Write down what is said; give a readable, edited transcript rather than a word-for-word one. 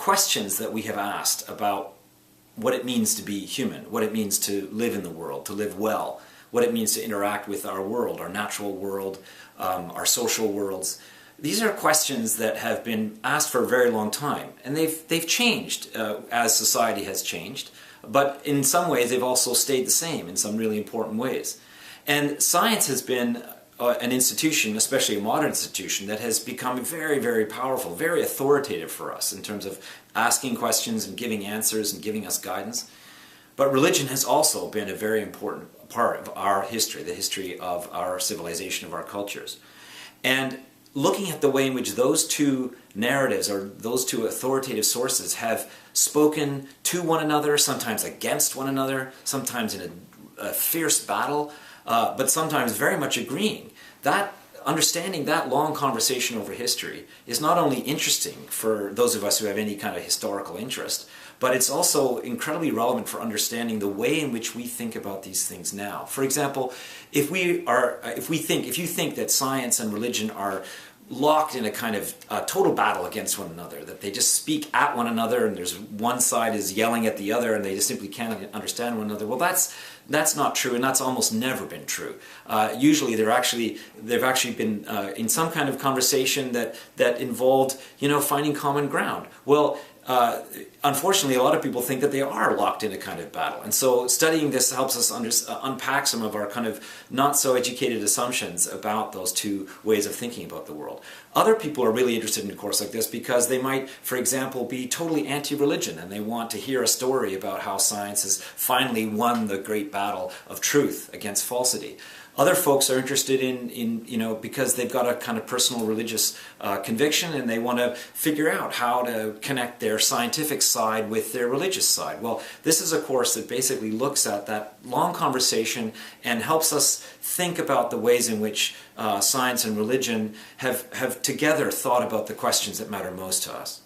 questions that we have asked about what it means to be human, what it means to live in the world, to live well, what it means to interact with our world, our natural world, our social worlds. These are questions that have been asked for a very long time, and they've changed as society has changed, but in some ways they've also stayed the same in some really important ways. And science has been an institution, especially a modern institution, that has become very, very powerful, very authoritative for us in terms of asking questions and giving answers and giving us guidance. But religion has also been a very important part of our history, the history of our civilization, of our cultures. And looking at the way in which those two narratives or those two authoritative sources have spoken to one another, sometimes against one another, sometimes in a fierce battle, but sometimes very much agreeing. That understanding that long conversation over history is not only interesting for those of us who have any kind of historical interest, but it's also incredibly relevant for understanding the way in which we think about these things now. For example, if you think that science and religion are locked in a kind of total battle against one another, that they just speak at one another and there's one side is yelling at the other and they just simply can't understand one another, well, that's not true, and that's almost never been true. Usually they've actually been in some kind of conversation that involved, finding common ground. Well, unfortunately, a lot of people think that they are locked in a kind of battle. And so studying this helps us unpack some of our kind of not-so-educated assumptions about those two ways of thinking about the world. Other people are really interested in a course like this because they might, for example, be totally anti-religion, and they want to hear a story about how science has finally won the great battle of truth against falsity. Other folks are interested in because they've got a kind of personal religious conviction, and they want to figure out how to connect their scientific side with their religious side. Well, this is a course that basically looks at that long conversation and helps us think about the ways in which science and religion have together thought about the questions that matter most to us.